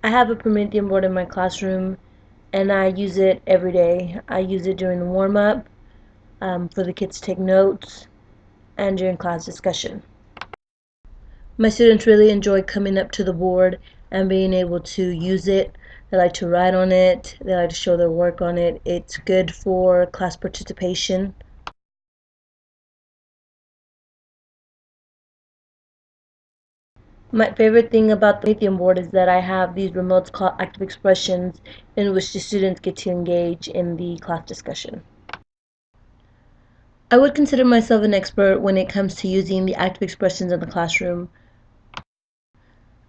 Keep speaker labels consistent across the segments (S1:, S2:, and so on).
S1: I have a Promethean board in my classroom and I use it every day. I use it during the warm-up, for the kids to take notes, and during class discussion. My students really enjoy coming up to the board and being able to use it. They like to write on it, they like to show their work on it. It's good for class participation. My favorite thing about the Promethean board is that I have these remotes called active expressions in which the students get to engage in the class discussion. I would consider myself an expert when it comes to using the active expressions in the classroom.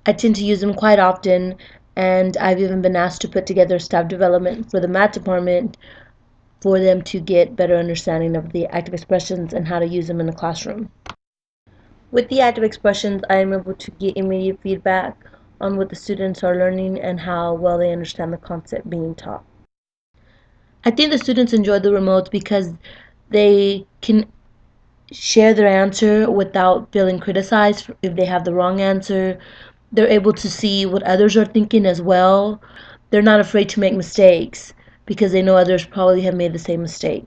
S1: I tend to use them quite often, and I've even been asked to put together staff development for the math department for them to get better understanding of the active expressions and how to use them in the classroom. With the active expressions, I am able to get immediate feedback on what the students are learning and how well they understand the concept being taught. I think the students enjoy the remotes because they can share their answer without feeling criticized if they have the wrong answer. They're able to see what others are thinking as well. They're not afraid to make mistakes because they know others probably have made the same mistake.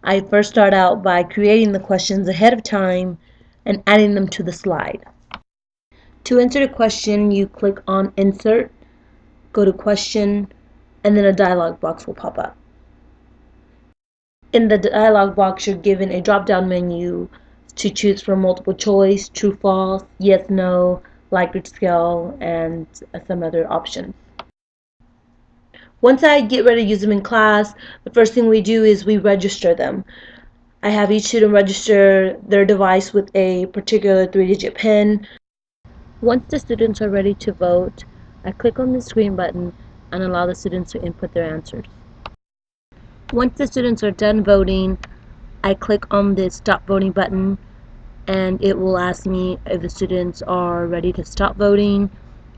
S1: I first start out by creating the questions ahead of time and adding them to the slide. To answer the question, you click on Insert, go to Question, and then a dialog box will pop up. In the dialog box, you're given a drop-down menu to choose from multiple choice, true, false, yes, no, Likert scale, and some other options. Once I get ready to use them in class, the first thing we do is we register them. I have each student register their device with a particular 3-digit PIN. Once the students are ready to vote, I click on the screen button and allow the students to input their answers. Once the students are done voting, I click on the Stop Voting button and it will ask me if the students are ready to stop voting.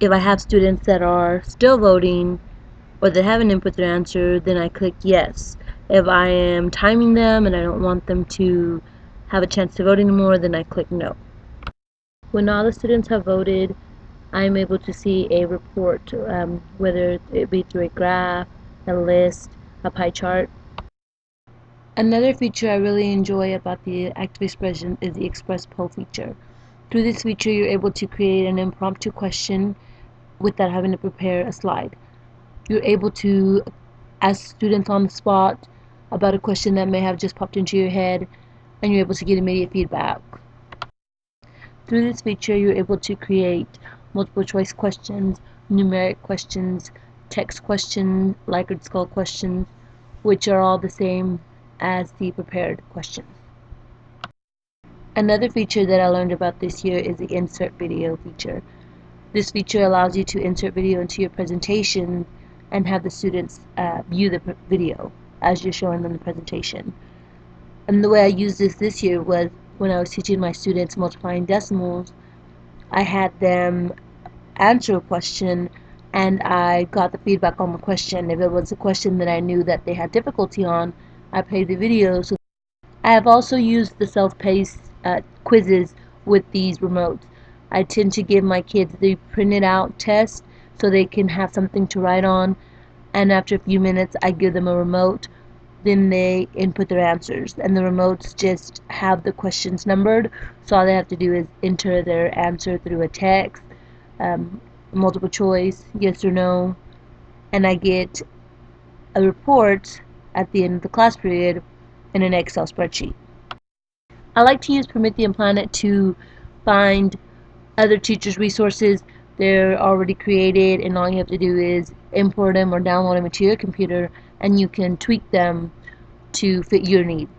S1: If I have students that are still voting or that haven't input their answer, then I click yes. If I am timing them and I don't want them to have a chance to vote anymore, then I click no. When all the students have voted, I'm able to see a report, whether it be through a graph, a list, a pie chart. Another feature I really enjoy about the active expression is the express poll feature. Through this feature, you're able to create an impromptu question without having to prepare a slide. You're able to ask students on the spot about a question that may have just popped into your head, and you're able to get immediate feedback. Through this feature, you're able to create multiple choice questions, numeric questions, text questions, Likert scale questions, which are all the same as the prepared questions. Another feature that I learned about this year is the insert video feature. This feature allows you to insert video into your presentation and have the students view the video as you're showing them the presentation. And the way I used this year was when I was teaching my students multiplying decimals. I had them answer a question and I got the feedback on the question. If it was a question that I knew that they had difficulty on, I played the video. So I have also used the self-paced quizzes with these remotes. I tend to give my kids the printed out test so they can have something to write on, and after a few minutes I give them a remote. Then they input their answers, and the remotes just have the questions numbered, so all they have to do is enter their answer through a text, multiple choice, yes or no, and I get a report at the end of the class period in an Excel spreadsheet. I like to use Promethean Planet to find other teachers' resources. They're already created, and all you have to do is import them or download them into your computer, and you can tweak them to fit your needs.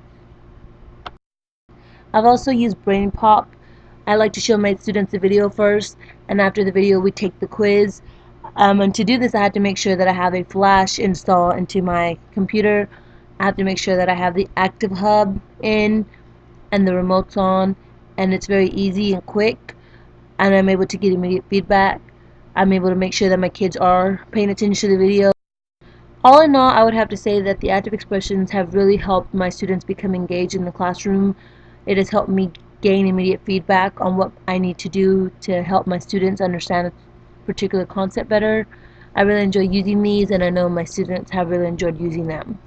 S1: I've also used Brain Pop. I like to show my students the video first, and after the video we take the quiz. And to do this, I had to make sure that I have a flash installed into my computer. I have to make sure that I have the Active Hub in and the remotes on, and it's very easy and quick, and I'm able to get immediate feedback. I'm able to make sure that my kids are paying attention to the video. All in all, I would have to say that the active expressions have really helped my students become engaged in the classroom. It has helped me gain immediate feedback on what I need to do to help my students understand a particular concept better. I really enjoy using these, and I know my students have really enjoyed using them.